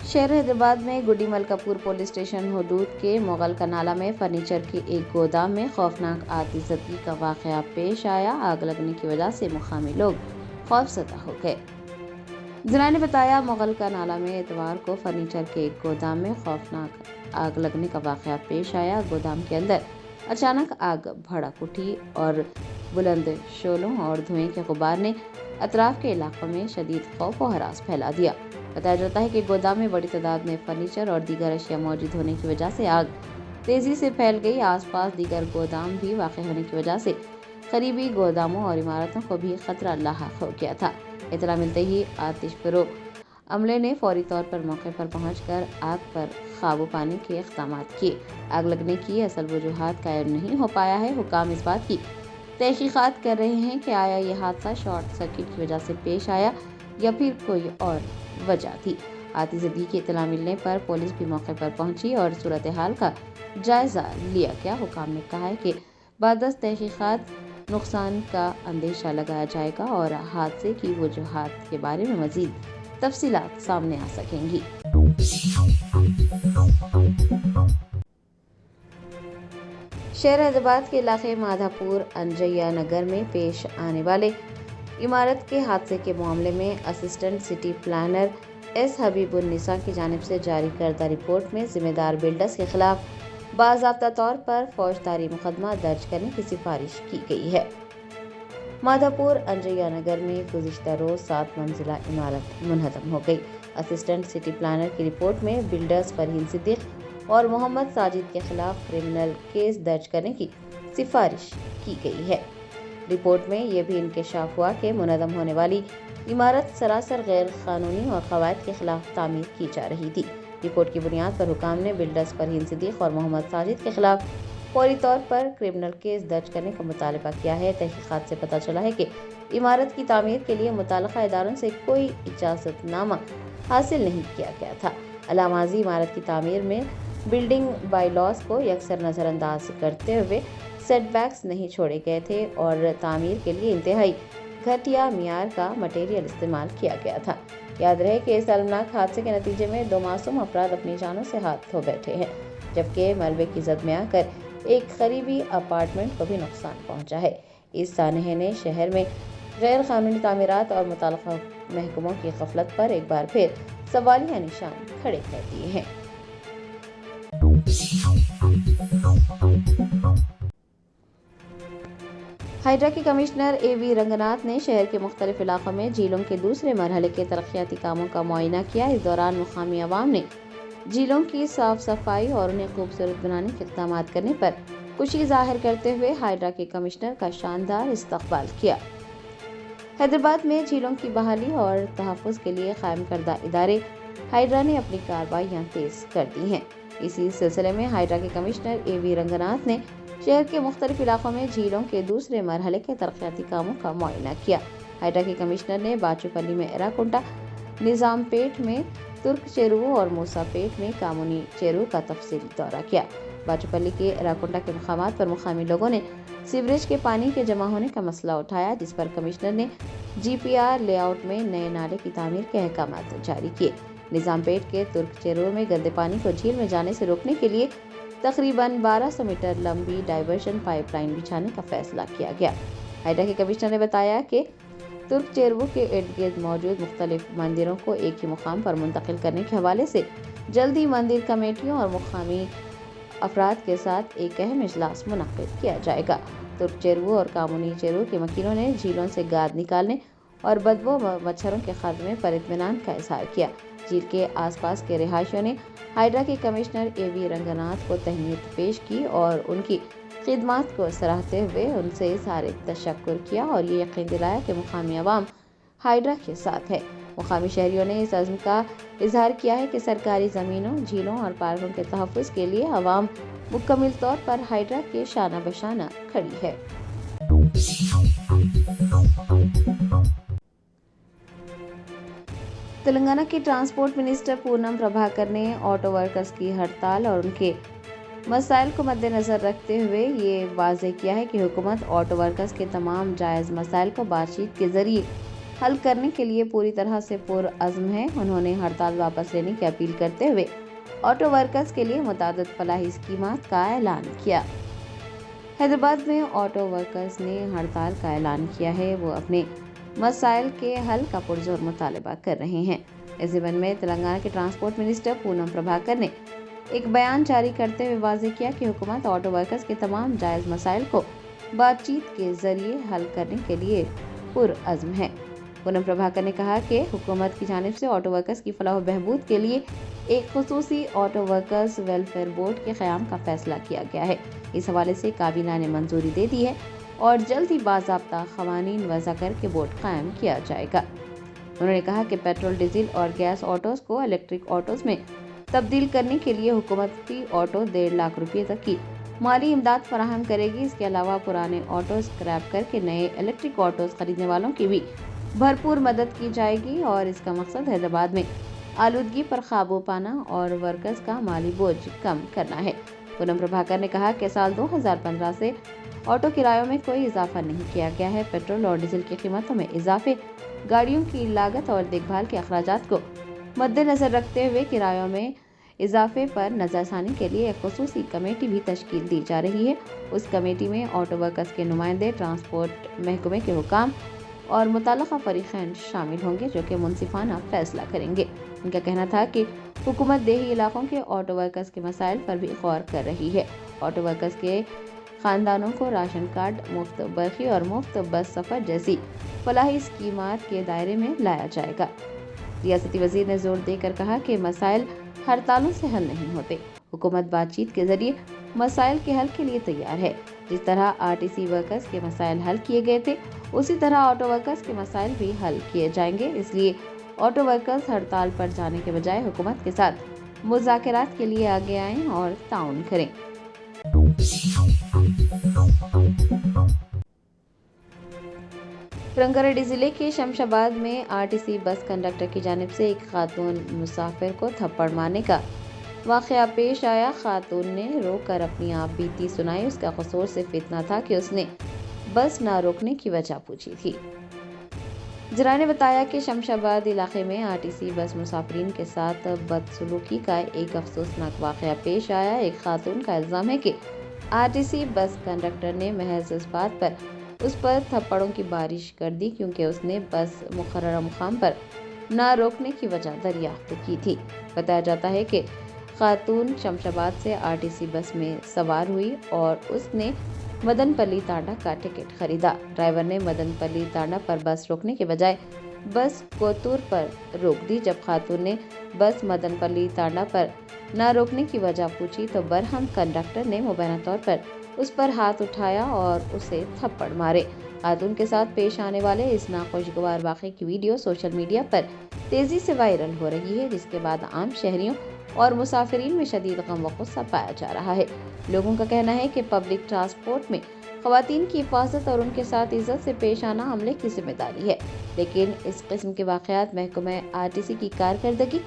शहर हैदराबाद में गुडी Malkapur police station हदूद के मुगल का नाला में फर्नीचर के एक गोदाम में खौफनाक आतिशबाजी का वाकया पेश आया। आग लगने की वजह से मुकामी लोग खौफजदा हो गए। जरा ने बताया, मुगल का नाला में इतवार को फर्नीचर के एक गोदाम में खौफनाक आग लगने का वाकया पेश आया। गोदाम के अंदर अचानक आग भड़क उठी और बुलंद शोलों और धुएं के गुबार ने अतराफ के इलाकों में शदीद खौफ और हरास फैला दिया। बताया जाता है कि गोदाम में बड़ी तादाद में फर्नीचर और दीगर अशिया मौजूद होने की वजह से आग तेजी से फैल गई। आसपास दीगर गोदाम भी वाक़ होने की वजह से करीबी गोदामों और इमारतों को भी खतरा लाहक हो गया था। इतला मिलते ही आतिशफरों अमले ने फौरी तौर पर मौके पर पहुंचकर आग पर काबू पाने के इक़दाम किए। आग लगने की असल वजूहात कायम नहीं हो पाया है। हुकाम इस बात की तहकीकात कर रहे हैं कि आया ये हादसा शॉर्ट सर्किट की वजह से पेश आया या फिर कोई और वजह थी। आतिशबाजी की इत्तला मिलने पर पुलिस भी मौके पर पहुंची और सूरत हाल का जायजा लिया गया। हुकाम ने कहा है कि बाद तहकीकात नुकसान का अंदेशा लगाया जाएगा और हादसे की वजूहात के बारे में मजीद तफसीलात सामने आ सकेंगी। शहर हैदराबाद के इलाके माधापुर अंजैया नगर में पेश आने वाले इमारत के हादसे के मामले में असिस्टेंट सिटी प्लानर एस हबीबुन्निसा की जानिब से जारी करदा रिपोर्ट में जिम्मेदार बिल्डर्स के खिलाफ बाज़ाब्ता तौर पर फौजदारी मुकदमा दर्ज करने की सिफारिश की गई है। माधापुर अंजैया नगर में गुज़िश्ता रोज 7 मंजिला इमारत मुनहदम हो गई। असिस्टेंट सिटी प्लानर की रिपोर्ट में बिल्डर्स फरहीन सिद्दीक और मोहम्मद साजिद के खिलाफ क्रिमिनल केस दर्ज करने की सिफारिश की गई है। रिपोर्ट में यह भी इंकशाफ हुआ कि मुनहदम होने वाली इमारत सरासर गैर कानूनी और कवायद के खिलाफ तामीर की जा रही थी। रिपोर्ट की बुनियाद पर हुकाम ने बिल्डर्स फरहीन सिद्दीक और मोहम्मद साजिद के खिलाफ फौरी तौर पर क्रिमिनल केस दर्ज करने का मुतालबा किया है। तहकीकात से पता चला है कि इमारत की तामीर के लिए मुताल्लिका इदारों से कोई इजाज़तनामा हासिल नहीं किया गया था। अलामाजी इमारत की तामीर में बिल्डिंग बाईलॉज को यकसर नज़रअंदाज करते हुए सेटबैक्स नहीं छोड़े गए थे और तामीर के लिए इंतहाई घटिया मियार का मटेरियल इस्तेमाल किया गया था। याद रहे कि इस अलमनाक हादसे के नतीजे में 2 मासूम अफराद अपनी जानों से हाथ धो बैठे हैं, जबकि मलबे की जद में आकर एक करीबी अपार्टमेंट को भी नुकसान पहुंचा है। इस सानहे ने शहर में गैर कानूनी तामीरात और मुताल्लिका महकमों की गफलत पर एक बार फिर सवालिया निशान खड़े कर दिए हैं। हाइड्रा के कमिश्नर ए.वी. रंगनाथ ने शहर के मुख्तलिफ इलाकों में झीलों के दूसरे मरहले के तरक्याती कामों का मुआयना किया। इस दौरान मुकामी अवाम ने झीलों की साफ सफाई और उन्हें खूबसूरत बनाने के इक़दाम करने पर खुशी जाहिर करते हुए हाइड्रा के कमिश्नर का शानदार इस्तकबाल किया। हैदराबाद में झीलों की बहाली और तहफ़्फ़ुज़ के लिए कायम करदा इदारे हाइड्रा ने अपनी कार्रवाइयाँ तेज़ कर दी हैं। इसी सिलसिले में हाइड्रा के कमिश्नर ए.वी. रंगनाथ ने शहर के मुख्तलिफ इलाकों में झीलों के दूसरे मरहले के तरक्याती कामों का मुआयना किया। हाइड्रा के कमिश्नर ने बाचूपल्ली में एराकुंटा, निज़ाम पेट में तुर्क चेरू और मूसा पेट में कामूनी चेरू का तफसीली दौरा किया। बाचूपल्ली के एराकुंटा के मकामात पर मुकामी लोगों ने सीवरेज के पानी के जमा होने का मसला उठाया, जिस पर कमिश्नर ने GPR लेआउट में नए नाले की तामीर के अहकाम जारी किए। निज़ाम पेट के तुर्क चेरू में गंदे पानी को झील में जाने से रोकने के लिए तकरीबन 1200 मीटर लंबी डाइवर्शन पाइपलाइन बिछाने का फैसला किया गया। हाइड्रा के कमिश्नर ने बताया कि तुर्क चेरू के इर्द गिर्द मौजूद मुख्तलिफ मंदिरों को एक ही मुकाम पर मुंतकिल करने के हवाले से जल्दी मंदिर कमेटियों और मुकामी अफराद के साथ एक अहम इजलास मुनक्किद किया जाएगा। तुर्क चेरू और कामूनी चेरू के मकीनों ने झीलों से गाद निकालने और बदबू मच्छरों के खात्मे पर इत्मीनान का इजहार किया। झील के आसपास के रिहायशियों ने हाइड्रा के कमिश्नर ए.वी. रंगनाथ को तहनीत पेश की और उनकी खिदमात को सराहते हुए उनसे इज़हार तशक्कुर किया और ये यकीन दिलाया कि मुकामी अवाम हाइड्रा के साथ है। मुकामी शहरियों ने इस अज़्म का इजहार किया है कि सरकारी ज़मीनों, झीलों और पार्कों के तहफ़्फ़ुज़ के लिए अवाम मुकम्मल तौर पर हाइड्रा के शाना बशाना खड़ी है। तेलंगाना के ट्रांसपोर्ट मिनिस्टर पूनम प्रभाकर ने ऑटो वर्कर्स की हड़ताल और उनके मसाइल को मद्देनज़र रखते हुए ये वाज़ेह किया है कि हुकूमत ऑटो वर्कर्स के तमाम जायज़ मसाइल को बातचीत के ज़रिए हल करने के लिए पूरी तरह से पुरअज़्म है। उन्होंने हड़ताल वापस लेने की अपील करते हुए ऑटो वर्कर्स के लिए मुतअद्दिद फलाही स्कीमात का ऐलान किया। हैदराबाद में ऑटो वर्कर्स ने हड़ताल का ऐलान किया है। वो अपने मसाइल के हल का पुरजोर मुतालबा कर रहे हैं। इस ज़िम्न में तेलंगाना के ट्रांसपोर्ट मिनिस्टर पूनम प्रभाकर ने एक बयान जारी करते हुए वाज़ेह किया कि हुकूमत ऑटो वर्कर्स के तमाम जायज़ मसाइल को बातचीत के जरिए हल करने के लिए पुरअज़्म है। पूनम प्रभाकर ने कहा कि हुकूमत की जानिब से ऑटो वर्कर्स की फलाह व बहबूद के लिए एक खुसूसी ऑटो वर्कर्स वेलफेयर बोर्ड के क़याम का फैसला किया गया है। इस हवाले से काबीना ने मंजूरी दे दी है और जल्द ही बाज़ाब्ता क़वानीन वज़ा करके बोर्ड कायम किया जाएगा। उन्होंने कहा कि पेट्रोल, डीजल और गैस ऑटोज़ को इलेक्ट्रिक ऑटोज़ में तब्दील करने के लिए हुकूमत फी ऑटो 1.5 लाख रुपये तक की माली इमदाद फराहम करेगी। इसके अलावा पुराने ऑटो स्क्रैप करके नए इलेक्ट्रिक ऑटोज़ खरीदने वालों की भी भरपूर मदद की जाएगी और इसका मकसद हैदराबाद में आलूदगी पर काबू पाना और वर्कर्स का माली बोझ कम करना है। पूनम प्रभाकर ने कहा कि साल 2015 से ऑटो किरायों में कोई इजाफा नहीं किया गया है। पेट्रोल और डीजल की कीमतों में इजाफे गाड़ियों की लागत और देखभाल के अखराजात को मद्देनजर रखते हुए किरायों में इजाफे पर नज़रसानी के लिए एक खुसूसी कमेटी भी तश्कील दी जा रही है। उस कमेटी में ऑटो वर्कर्स के नुमाइंदे, ट्रांसपोर्ट महकमे के हुकाम और मुतल्लका फरीक़ैन शामिल होंगे जो कि मुनसिफाना फैसला करेंगे। उनका कहना था कि हुकूमत देही इलाकों के ऑटो वर्कर्स के मसाइल पर भी गौर कर रही है। ऑटो वर्कर्स के ख़ानदानों को राशन कार्ड, मुफ्त बरक़ी और मुफ्त बस सफ़र जैसी फलाही स्कीमात के दायरे में लाया जाएगा। रियासती वज़ीर ने जोर देकर कहा कि मसाइल हड़तालों से हल नहीं होते। हुकूमत बातचीत के जरिए मसाइल के हल के लिए तैयार है। जिस तरह आरटीसी वर्कर्स के मसाइल हल किए गए थे, उसी तरह ऑटो वर्कर्स के मसाइल भी हल किए जाएंगे। इसलिए ऑटो वर्कर्स हड़ताल पर जाने के बजाय हुकूमत के साथ मुज़ाकरात के लिए आगे आएं और ताउन करें। रंगारेड्डी जिले के शमशाबाद में आरटीसी बस कंडक्टर की जानिब से एक खातून मुसाफिर को थप्पड़ मारने का वाक़या पेश आया। खातून ने रोक कर अपनी आप बीती सुनाई। उसका कसूर सिर्फ इतना था कि उसने बस ना रोकने की वजह पूछी थी। जरा ने बताया कि शमशाबाद इलाके में आरटीसी बस मुसाफिरीन के साथ बदसलूकी का एक अफसोसनाक वाक़या पेश आया। एक खातून का इल्ज़ाम है कि आरटीसी बस कंडक्टर ने महज इस बात पर उस पर थप्पड़ों की बारिश कर दी क्योंकि उसने बस मुकर्ररा मुकाम पर ना रोकने की वजह दरियाफ्त की थी। बताया जाता है कि खातून शमशाबाद से आरटीसी बस में सवार हुई और उसने मदनपल्ली तांडा का टिकट खरीदा। ड्राइवर ने मदनपल्ली तांडा पर बस रोकने के बजाय बस कोतूर पर रोक दी। जब खातून ने बस मदनपल्ली तांडा पर न रोकने की वजह पूछी तो बरहम कंडक्टर ने मुबैना तौर पर उस पर हाथ उठाया और उसे थप्पड़ मारे। खातून के साथ पेश आने वाले इस नाखुशगवार वाक़े की वीडियो सोशल मीडिया पर तेज़ी से वायरल हो रही है, जिसके बाद आम शहरियों और मुसाफिरीन में शदीद गम व गुस्सा पाया जा रहा है। लोगों का कहना है कि पब्लिक ट्रांसपोर्ट में ख़वातीन की हिफाजत और उनके साथ इज्जत से पेश आना अमले की जिम्मेदारी है, लेकिन इस किस्म के वाक़यात महकमा आरटीसी की कारकर्दगी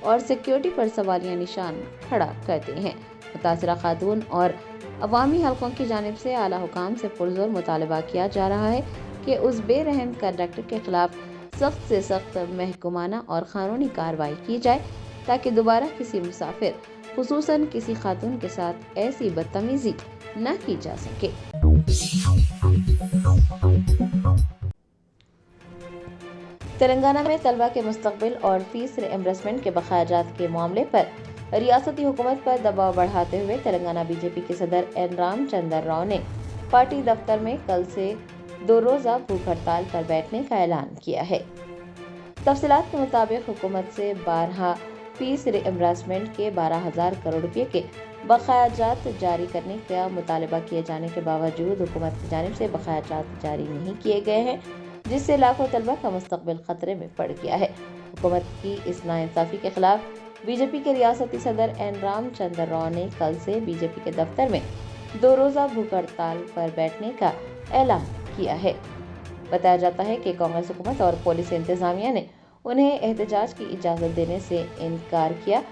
और सिक्योरिटी पर सवालिया निशान खड़ा करते हैं। मुतासिरा खातून और अवामी हलकों की जानिब से आला हुकाम से पुरजोर मुतालबा किया जा रहा है कि उस बेरहम कंडक्टर के खिलाफ सख्त से सख्त महकमाना और क़ानूनी कार्रवाई की जाए ताकि दोबारा किसी मुसाफिर खुसूसन किसी खातून के साथ ऐसी बदतमीजी न की जा सके। तेलंगाना में तलबा के मुस्तकबिल और फीस रिइंबर्समेंट के बकायाजात के मामले पर रियासती हुकूमत पर दबाव बढ़ाते हुए तेलंगाना बीजेपी के सदर एन रामचंद्र राव ने पार्टी दफ्तर में कल से 2 रोज़ा भूख हड़ताल पर बैठने का ऐलान किया है। तफसीलात के मुताबिक हुकूमत से 12 फीस रिइंबर्समेंट के 12,000 करोड़ रुपये के बकायाजात जारी करने का मुतालबा किए जाने के बावजूद हुकूमत की जानिब से बकायाजात जारी नहीं किए गए हैं, जिससे लाखों तलबा का मुस्तकबिल खतरे में पड़ गया है। हुकूमत की इस नाइंसाफ़ी के खिलाफ बीजेपी के रियासती सदर एन रामचंद्र राव ने कल से बीजेपी के दफ्तर में 2 रोज़ा भूख हड़ताल पर बैठने का ऐलान किया है। बताया जाता है कि कांग्रेस हुकूमत और पुलिस इंतजामिया ने उन्हें एहतजाज की इजाज़त देने से इनकार किया,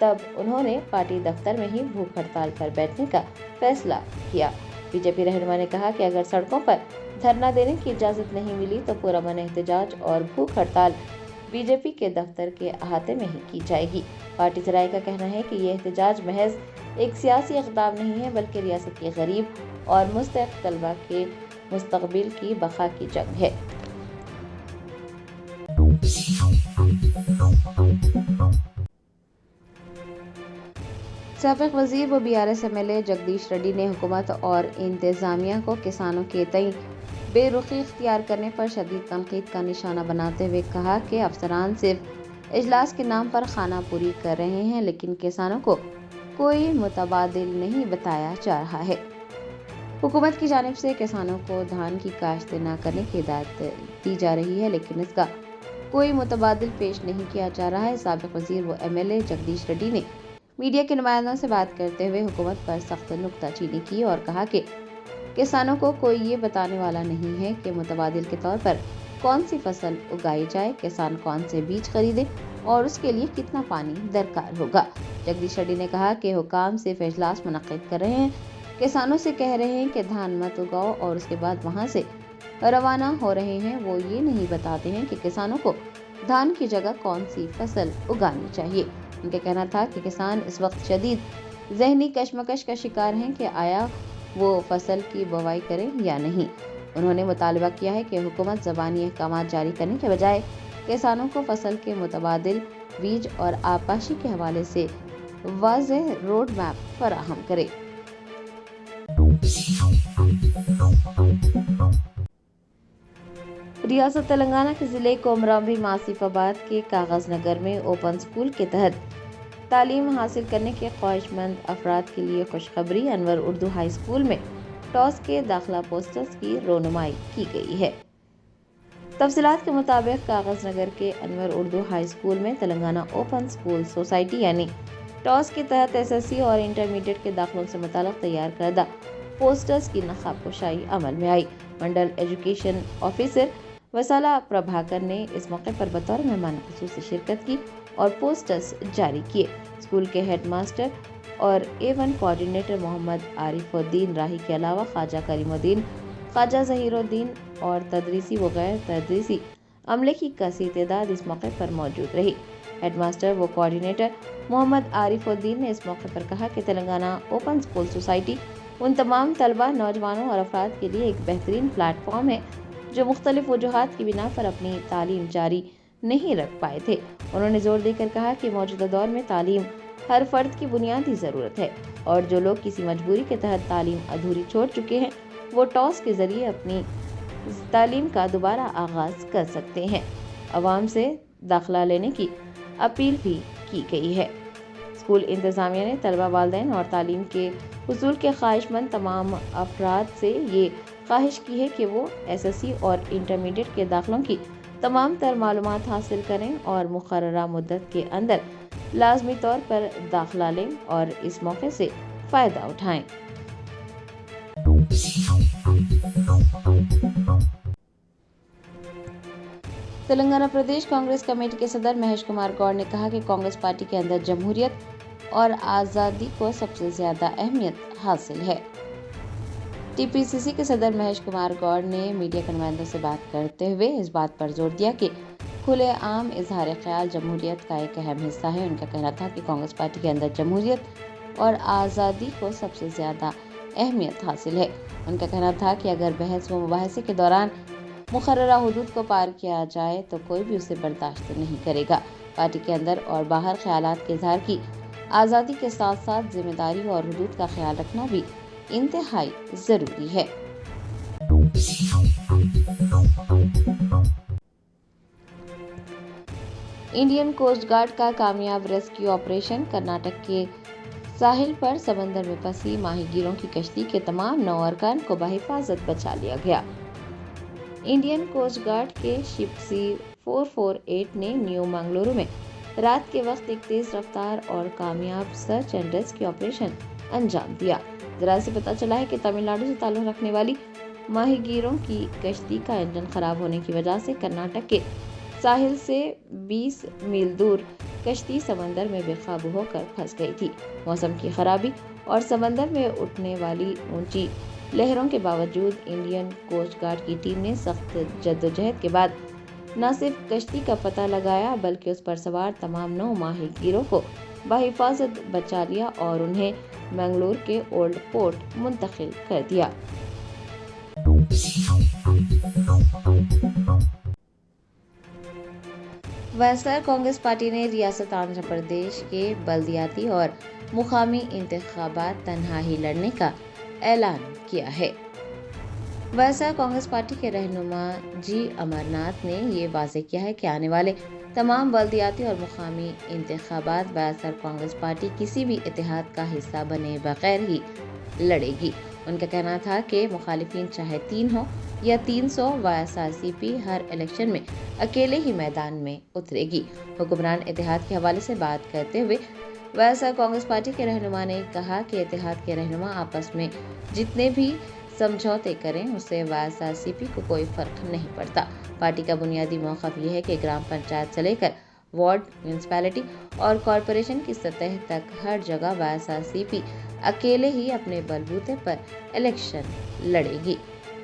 तब उन्होंने पार्टी दफ्तर में ही भूख हड़ताल पर बैठने का फैसला किया। بی جے پی رہنما نے کہا کہ اگر سڑکوں پر دھرنا دینے کی اجازت نہیں ملی تو پرامن احتجاج اور بھوک ہڑتال بی جے پی کے دفتر کے احاطے میں ہی کی جائے گی۔ پارٹی ذرائع کا کہنا ہے کہ یہ احتجاج محض ایک سیاسی اقدام نہیں ہے بلکہ ریاست کے غریب اور مستحق طلبہ کے مستقبل کی بقا کی جنگ ہے۔ سابق وزیر و B R S M L A Jagdish Reddy نے حکومت اور انتظامیہ کو کسانوں کے تئیں بے رخی اختیار کرنے پر شدید تنقید کا نشانہ بناتے ہوئے کہا کہ افسران صرف اجلاس کے نام پر خانہ پوری کر رہے ہیں لیکن کسانوں کو کوئی متبادل نہیں بتایا جا رہا ہے۔ حکومت کی جانب سے کسانوں کو دھان کی کاشت نہ کرنے کی ہدایت دی جا رہی ہے لیکن اس کا کوئی متبادل پیش نہیں کیا جا رہا ہے۔ سابق وزیر و M L A Jagdish Reddy نے میڈیا کے نمائندوں سے بات کرتے ہوئے حکومت پر سخت نکتہ چینی کی اور کہا کہ کسانوں کو کوئی یہ بتانے والا نہیں ہے کہ متبادل کے طور پر کون سی فصل اگائی جائے، کسان کون سے بیج خریدے اور اس کے لیے کتنا پانی درکار ہوگا۔ جگدیش ریڈی نے کہا کہ حکام صرف اجلاس منعقد کر رہے ہیں، کسانوں سے کہہ رہے ہیں کہ دھان مت اگاؤ اور اس کے بعد وہاں سے روانہ ہو رہے ہیں۔ وہ یہ نہیں بتاتے ہیں کہ کسانوں کو دھان کی جگہ کون سی فصل اگانی چاہیے۔ ان کا کہنا تھا کہ کسان اس وقت شدید ذہنی کشمکش کا شکار ہیں کہ آیا وہ فصل کی بوائی کریں یا نہیں۔ انہوں نے مطالبہ کیا ہے کہ حکومت زبانی احکامات جاری کرنے کے بجائے کسانوں کو فصل کے متبادل بیج اور آبپاشی کے حوالے سے واضح روڈ میپ فراہم کرے۔ ریاست تلنگانہ کے ضلع کومرانبی آصف آباد کے کاغذ نگر میں اوپن اسکول کے تحت تعلیم حاصل کرنے کے خواہش مند افراد کے لیے خوشخبری۔ انور اردو ہائی اسکول میں ٹاس کے داخلہ پوسٹرز کی رونمائی کی گئی ہے۔ تفصیلات کے مطابق کاغذ نگر کے انور اردو ہائی اسکول میں تلنگانہ اوپن اسکول سوسائٹی یعنی ٹاس کے تحت ایس ایس سی اور انٹرمیڈیٹ کے داخلوں سے متعلق تیار کردہ پوسٹرز کی نقاب کشائی عمل میں آئی۔ منڈل ایجوکیشن آفیسر وسالہ پربھاکر نے اس موقع پر بطور مہمان خصوصی شرکت کی اور پوسٹرز جاری کیے۔ اسکول کے ہیڈ ماسٹر اور A1 کوآرڈینیٹر محمد عارف الدین راہی کے علاوہ خواجہ کریم الدین، خواجہ ظہیر الدین اور تدریسی و غیر تدریسی عملے کی کثیر تعداد اس موقع پر موجود رہی۔ ہیڈ ماسٹر و کوآرڈینیٹر محمد عارف الدین نے اس موقع پر کہا کہ Telangana open school society in تمام طلبہ، نوجوانوں اور افراد کے لیے ایک بہترین پلیٹ فارم ہے جو مختلف وجوہات کی بنا پر اپنی تعلیم جاری نہیں رکھ پائے تھے۔ انہوں نے زور دے کر کہا کہ موجودہ دور میں تعلیم ہر فرد کی بنیادی ضرورت ہے اور جو لوگ کسی مجبوری کے تحت تعلیم ادھوری چھوڑ چکے ہیں وہ ٹاس کے ذریعے اپنی تعلیم کا دوبارہ آغاز کر سکتے ہیں۔ عوام سے داخلہ لینے کی اپیل بھی کی گئی ہے۔ اسکول انتظامیہ نے طلبہ، والدین اور تعلیم کے حصول کے خواہش مند تمام افراد سے یہ خواہش کی ہے کہ وہ ایس ایس سی اور انٹرمیڈیٹ کے داخلوں کی تمام تر معلومات حاصل کریں اور مقررہ مدت کے اندر لازمی طور پر داخلہ لیں اور اس موقع سے فائدہ اٹھائیں۔ تلنگانہ پردیش کانگریس کمیٹی کے صدر مہیش کمار گوڑ نے کہا کہ کانگریس پارٹی کے اندر جمہوریت اور آزادی کو سب سے زیادہ اہمیت حاصل ہے۔ ٹی پی سی سی کے صدر مہیش کمار گوڑ نے میڈیا کے نمائندوں سے بات کرتے ہوئے اس بات پر زور دیا کہ کھلے عام اظہار خیال جمہوریت کا ایک اہم حصہ ہے۔ ان کا کہنا تھا کہ کانگریس پارٹی کے اندر جمہوریت اور آزادی کو سب سے زیادہ اہمیت حاصل ہے۔ ان کا کہنا تھا کہ اگر بحث و مباحثے کے دوران مقررہ حدود کو پار کیا جائے تو کوئی بھی اسے برداشت نہیں کرے گا۔ پارٹی کے اندر اور باہر خیالات کے اظہار کی آزادی کے ساتھ ساتھ ذمہ داری اور حدود کا خیال رکھنا بھی انتہائی ضروری ہے۔ انڈین کوسٹ گارڈ کا کامیاب ریسکیو آپریشن۔ کرناٹک کے ساحل پر سمندر میں پھنسی ماہی گیروں کی کشتی کے تمام 9 ارکان کو بحفاظت بچا لیا گیا۔ انڈین کوسٹ گارڈ کے شپ سی 448 نے نیو منگلورو میں رات کے وقت ایک تیز رفتار اور کامیاب سرچ اینڈ ریسکیو آپریشن انجام دیا۔ ذرائع سے پتہ چلا ہے کہ تمل ناڈو سے تعلق رکھنے والی ماہی گیروں کی کشتی کا انجن خراب ہونے کی وجہ سے کرناٹک کے ساحل سے 20 میل دور کشتی سمندر میں بے قابو ہو کر پھنس گئی تھی۔ موسم کی خرابی اور سمندر میں اٹھنے والی اونچی लहरों के बावजूद इंडियन कोस्ट गार्ड की टीम ने सख्त जद्दोजहद के बाद न सिर्फ कश्ती का पता लगाया बल्कि उस पर सवार तमाम 9 माहीगीरों को बहिफाजत बचा लिया और उन्हें मंगलोर के ओल्ड पोर्ट मुंतकिल कर दिया। वायएसआर कांग्रेस पार्टी ने रियासत आंध्र प्रदेश के बल्दियाती और मुकामी इंतखाबात तन्हा ही लड़ने का ऐलान किया है। वायएसआर कांग्रेस पार्टी के रहनुमा जी अमरनाथ ने ये वाज़ेह किया है कि आने वाले तमाम बल्दियाती और मुकामी इंतखाबात वायएसआर कांग्रेस पार्टी किसी भी इत्तेहाद का हिस्सा बने बगैर ही लड़ेगी। उनका कहना था कि मुखालिफिन चाहे 3 हो या 300, वाईएसआरसीपी हर इलेक्शन में अकेले ही मैदान में उतरेगी। हुक्मरान इत्तेहाद के हवाले से बात करते हुए वाईएसआर कांग्रेस पार्टी के रहनुमा ने कहा कि इत्तेहाद के रहनुमा आपस में जितने भी समझौते करें उससे वाईएसआरसीपी को कोई फर्क नहीं पड़ता। पार्टी का बुनियादी मौक़िफ़ ये है कि ग्राम पंचायत से लेकर वार्ड, म्यूनसिपैलिटी और कॉरपोरेशन की सतह तक हर जगह वाईएसआरसीपी अकेले ही अपने बलबूते पर इलेक्शन लड़ेगी।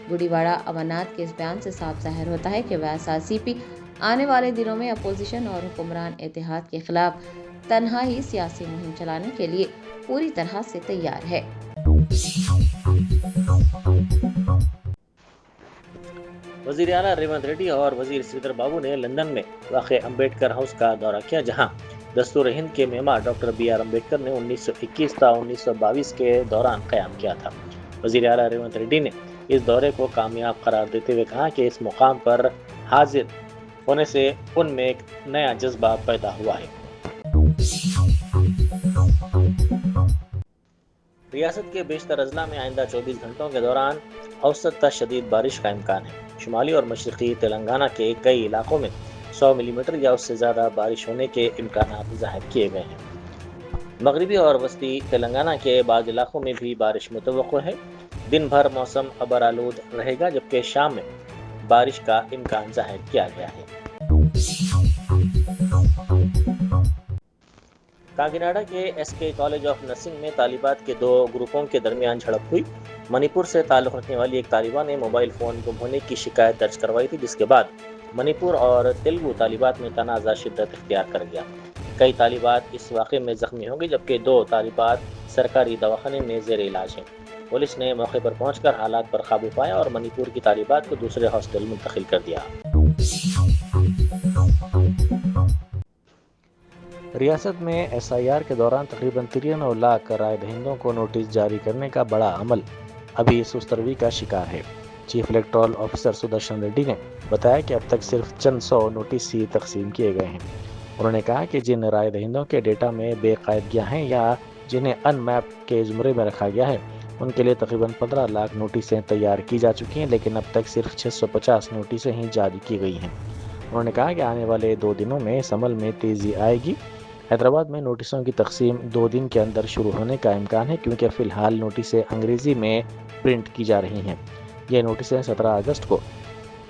गुड़ीवाड़ा अमरनाथ के इस बयान से साफ जाहिर होता है कि वाईएसआरसीपी आने वाले दिनों में अपोजिशन और हुक्मरान इत्तेहाद के खिलाफ तन्हा ही सियासी मुहिम चलाने के लिए पूरी तरह से तैयार है। वज़ीर आला रेवंत रेड्डी और वज़ीर श्रीधर बाबू ने लंदन में वाक़े अम्बेडकर हाउस का दौरा किया, जहां दस्तूर हिंद के मेमार डॉक्टर बी आर अम्बेडकर ने 1921 ta 1922 के दौरान क़याम किया था। वज़ीर आला रेवंत रेड्डी ने इस दौरे को कामयाब करार देते हुए कहा कि इस मुकाम पर हाजिर होने से उनमें एक नया जज्बा पैदा हुआ है। रियासत के बेशतर अजला में आइंदा 24 घंटों के दौरान औसत ता शदीद बारिश का इम्कान है। शुमाली और मशरक़ी तेलंगाना के कई इलाकों में 100 मिलीमीटर या उससे ज़्यादा बारिश होने के इम्कानात ज़ाहिर किए गए हैं। मगरबी और वस्ती तेलंगाना के बाद इलाकों में भी बारिश मुतवक्को है। दिन भर मौसम अबर आलूद रहेगा, जबकि शाम में बारिश का इम्कान ज़ाहिर किया गया है। काकीनाडा के एसके कॉलेज ऑफ नर्सिंग में तालिबात के 2 ग्रुपों के दरमियान झड़प हुई। मणिपुर से ताल्लुक़ रखने वाली एक तालिबा ने मोबाइल फ़ोन गुम होने की शिकायत दर्ज करवाई थी, जिसके बाद मणिपुर और तेलुगु तालिबात में तनाज़ा शिद्दत इख्तियार कर गया। कई तालिबात इस वाक़े में ज़ख्मी होंगे, जबकि 2 तालिबात सरकारी दवाखाने में ज़ेर इलाज हैं। पुलिस ने मौके पर पहुंचकर हालात पर काबू पाया और मणिपुर की तालिबात को दूसरे हॉस्टल मुंतकिल कर दिया। रियासत में SIR के दौरान तकरीबन 93 लाख राय दहिंदों को नोटिस जारी करने का बड़ा अमल अभी सुस्तरवी का शिकार है। Chief electoral officer Sudarshan Reddy ने बताया कि अब तक सिर्फ चंद 100 नोटिस ही तकसीम किए गए हैं। उन्होंने कहा कि जिन राय दहिंदों के डेटा में बेकायदगियां हैं या जिन्हें अनमैप्ड के ज़ुमरे में रखा गया है, उनके लिए तकरीबन 15 लाख नोटिसें तैयार की जा चुकी हैं, लेकिन अब तक सिर्फ 650 नोटिसें ही जारी की गई हैं। उन्होंने कहा कि आने वाले 2 दिनों में इस अमल में तेज़ी आएगी। हैदराबाद में नोटिसों की तकसीम 2 दिन के अंदर शुरू होने का इम्कान है, क्योंकि फ़िलहाल नोटिसें अंग्रेज़ी में प्रिंट की जा रही हैं। ये नोटिसें 17 अगस्त को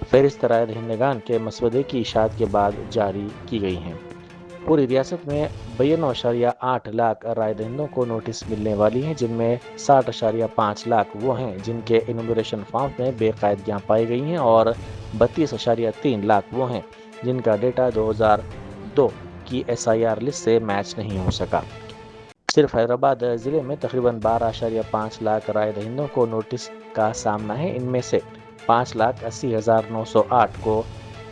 फ़हरिस्त राय दहिंदगान के मसवदे की इशाअत के बाद जारी की गई हैं। पूरी रियासत में 92.8 लाख राय दहिंदों को नोटिस मिलने वाली हैं, जिनमें 60.5 लाख वो हैं जिनके इनुमरेशन फॉर्म में बेकायदगियाँ पाई गई हैं और 32.3 लाख वो हैं जिनका डेटा 2002 की SIR लिस्ट से मैच नहीं हो सका। सिर्फ हैदराबाद ज़िले में तकरीबन 12.5 लाख राय दहिंदों को नोटिस का सामना है। इनमें से 5,80,908 को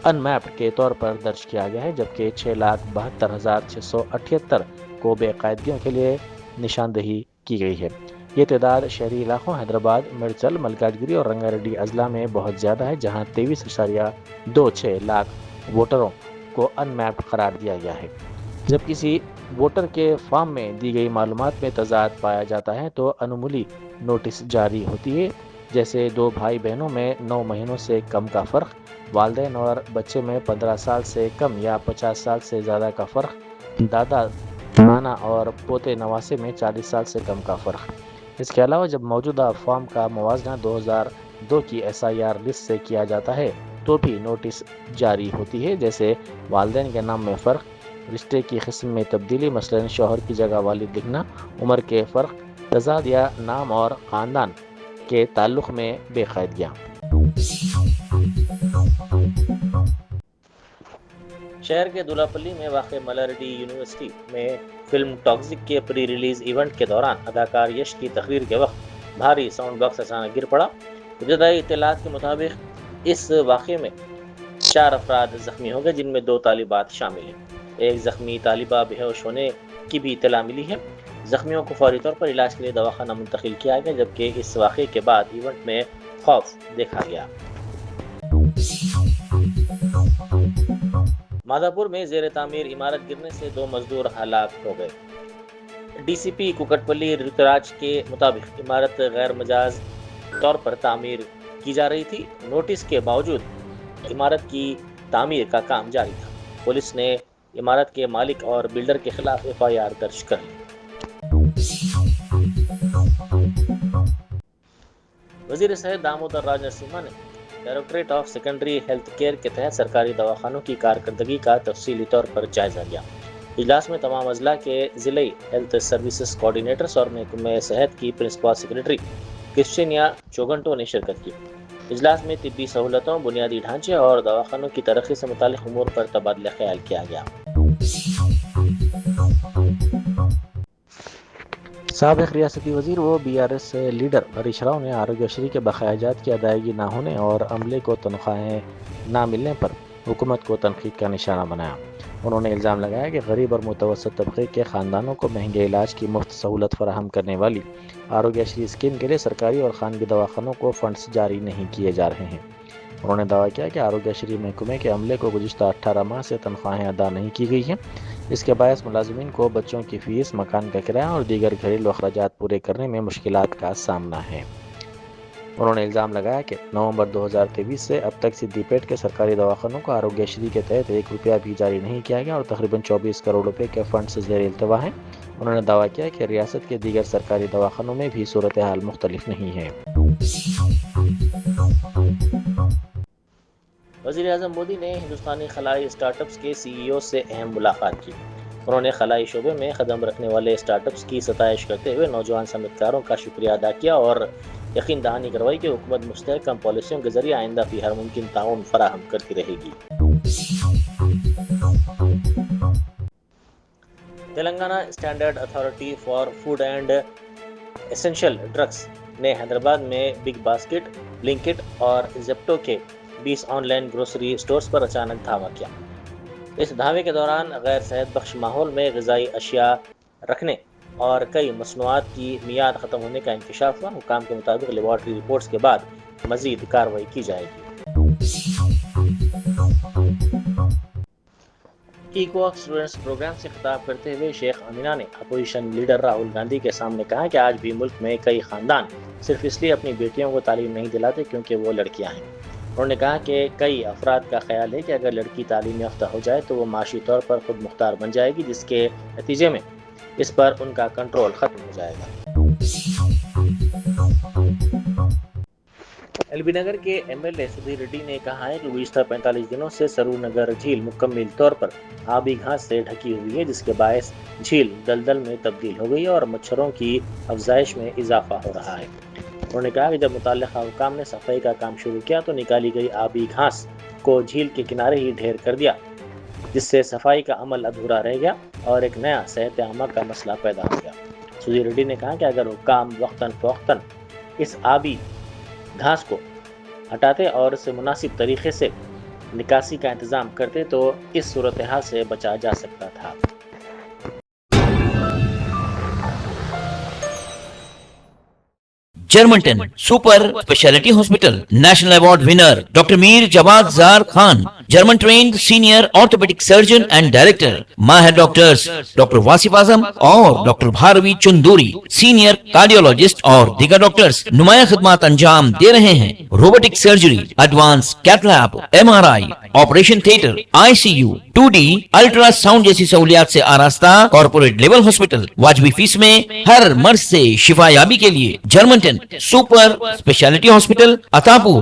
अनमैप्ड के तौर पर दर्ज किया गया है, जबकि 6,72,678 को बेकायदगियों के लिए निशानदेही की गई है। ये तादाद शहरी इलाकों हैदराबाद, मिर्चल, मलकाजगिरी और रंगारेड्डी अजला में बहुत ज़्यादा है, जहाँ 23.26 लाख वोटरों को अनमैप्ड करार दिया गया है। जब किसी वोटर के फॉर्म में दी गई मालूमात में तजाद पाया जाता है तो अनुमूली नोटिस जारी होती है, जैसे 2 भाई बहनों में 9 महीनों से कम का फ़र्क, वालिदैन और बच्चे में 15 साल से कम या 50 साल से ज़्यादा का फ़र्क, दादा नाना और पोते नवासे में 40 साल से कम का फ़र्क। इसके अलावा जब मौजूदा फॉर्म का मुवाजना 2002 की SIR लिस्ट से किया जाता है तो भी नोटिस जारी होती है, जैसे वालिदैन के नाम में फ़र्क, रिश्ते की किस्म में तब्दीली, मसलन शौहर की जगह वालिद लिखना, उम्र के फ़र्क, तजाद या नाम और ख़ानदान کے تعلق میں بے قاعدگیاں۔ شہر کے دولاپلی میں واقع ملاریڈی یونیورسٹی میں فلم ٹاکسک کے پری ریلیز ایونٹ کے دوران اداکار یش کی تقریر کے وقت بھاری ساؤنڈ باکس اچانک گر پڑا۔ ابتدائی اطلاعات کے مطابق اس واقعے میں 4 افراد زخمی ہو گئے، جن میں 2 طالبات شامل ہیں۔ ایک زخمی طالبہ بے ہوش ہونے کی بھی اطلاع ملی ہے۔ زخمیوں کو فوری طور پر علاج کے لیے دواخانہ منتقل کیا گیا، جبکہ اس واقعے کے بعد ایونٹ میں خوف دیکھا گیا۔ مادھا پور میں زیر تعمیر عمارت گرنے سے 2 مزدور ہلاک ہو گئے۔ ڈی سی پی کوکٹ پلی رتوراج کے مطابق عمارت غیر مجاز طور پر تعمیر کی جا رہی تھی۔ نوٹس کے باوجود عمارت کی تعمیر کا کام جاری تھا۔ پولیس نے عمارت کے مالک اور بلڈر کے خلاف FIR درج کر لی۔ وزیر صحت دامودر راج نرسمہا نے directorate of secondary health care کے تحت سرکاری دواخانوں کی کارکردگی کا تفصیلی طور پر جائزہ لیا۔ اجلاس میں تمام اضلاع کے ضلعی ہیلتھ سروسز کوآرڈینیٹرز اور محکمہ صحت کی پرنسپل سیکرٹری کرسچینیا چوگنٹو نے شرکت کی۔ اجلاس میں طبی سہولتوں، بنیادی ڈھانچے اور دواخانوں کی ترقی سے متعلق امور پر تبادلہ خیال کیا گیا۔ سابق ریاستی وزیر و BRS لیڈر ہریش راؤ نے آروگیہ شری کے بقایا جات کی ادائیگی نہ ہونے اور عملے کو تنخواہیں نہ ملنے پر حکومت کو تنقید کا نشانہ بنایا۔ انہوں نے الزام لگایا کہ غریب اور متوسط طبقے کے خاندانوں کو مہنگے علاج کی مفت سہولت فراہم کرنے والی آروگیہ شری اسکیم کے لیے سرکاری اور خانگی دواخانوں کو فنڈز جاری نہیں کیے جا رہے ہیں۔ انہوں نے دعویٰ کیا کہ آروگیہ شری محکمے کے عملے کو گزشتہ 18 ماہ سے تنخواہیں ادا نہیں کی گئی ہیں۔ اس کے باعث ملازمین کو بچوں کی فیس، مکان کا کرایہ اور دیگر گھریلو اخراجات پورے کرنے میں مشکلات کا سامنا ہے۔ انہوں نے الزام لگایا کہ نومبر 2023 سے اب تک سدی پیٹ کے سرکاری دواخانوں کو آروگیہ شری کے تحت 1 روپیہ بھی جاری نہیں کیا گیا اور تقریباً 24 کروڑ روپے کے فنڈز زیر التوا ہیں۔ انہوں نے دعویٰ کیا کہ ریاست کے دیگر سرکاری دواخانوں میں بھی صورتحال مختلف نہیں ہے۔ وزیر اعظم مودی نے ہندوستانی خلائی اسٹارٹ اپس کے CEO سے اہم ملاقات کی۔ انہوں نے خلائی شعبے میں قدم رکھنے والے اسٹارٹ اپس کی ستائش کرتے ہوئے نوجوان صنعت کاروں کا شکریہ ادا کیا اور یقین دہانی کروائی کہ حکومت مستحکم پالیسیوں کے ذریعے آئندہ بھی ہر ممکن تعاون فراہم کرتی رہے گی۔ Telangana standard authority for food and essential drugs نے حیدرآباد میں بگ باسکٹ، بلنکٹ اور زیپٹو کے 20 آن لائن گروسری سٹورز پر اچانک دھاوا کیا۔ اس دھاوے کے دوران غیر صحت بخش ماحول میں غذائی اشیاء رکھنے اور کئی مصنوعات کی میعاد ختم ہونے کا انکشاف ہوا۔ حکام کے مطابق لیبارٹری رپورٹس کے بعد مزید کارروائی کی جائے گی۔ ایکو آف اسٹوڈنٹس پروگرام سے خطاب کرتے ہوئے شیخ امینہ نے اپوزیشن لیڈر راہل گاندھی کے سامنے کہا کہ آج بھی ملک میں کئی خاندان صرف اس لیے اپنی بیٹیوں کو تعلیم نہیں دلاتے کیونکہ وہ لڑکیاں ہیں۔ انہوں نے کہا کہ کئی افراد کا خیال ہے کہ اگر لڑکی تعلیم یافتہ ہو جائے تو وہ معاشی طور پر خود مختار بن جائے گی، جس کے نتیجے میں اس پر ان کا کنٹرول ختم ہو جائے گا۔ LB نگر کے MLA سدھیر ریڈی نے کہا ہے کہ گزشتہ 45 دنوں سے سرور نگر جھیل مکمل طور پر آبی گھاس سے ڈھکی ہوئی ہے، جس کے باعث جھیل دلدل میں تبدیل ہو گئی ہے اور مچھروں کی افزائش میں اضافہ ہو رہا ہے۔ انہوں نے کہا کہ جب متعلقہ حکام نے صفائی کا کام شروع کیا تو نکالی گئی آبی گھاس کو جھیل کے کنارے ہی ڈھیر کر دیا، جس سے صفائی کا عمل ادھورا رہ گیا اور ایک نیا صحت عامہ کا مسئلہ پیدا ہو گیا۔ سدھیر ریڈی نے کہا کہ اگر حکام وقتاً فوقتاً اس آبی گھاس کو ہٹاتے اور اسے مناسب طریقے سے نکاسی کا انتظام کرتے تو اس صورتحال سے بچا جا سکتا تھا۔ Germanten super speciality hospital national award winner doctor Mir Jawad Zar Khan, German trained senior orthopaedic surgeon and director, ماہر ڈاکٹرز ڈاکٹر واصف اعظم اور doctor Bharavi Chanduri, senior cardiologist اور دیگر ڈاکٹرز نمایاں خدمات انجام دے رہے ہیں۔ Robotic surgery, advance cath lab, MRI، operation theatre, ICU، 2D ultrasound جیسی سہولیات سے آراستہ کارپوریٹ لیول ہاسپٹل، واجبی فیس میں ہر مرض سے شفا یابی کے لیے جرمنٹن سپر اسپیشلٹی ہاسپٹل، عطا پور،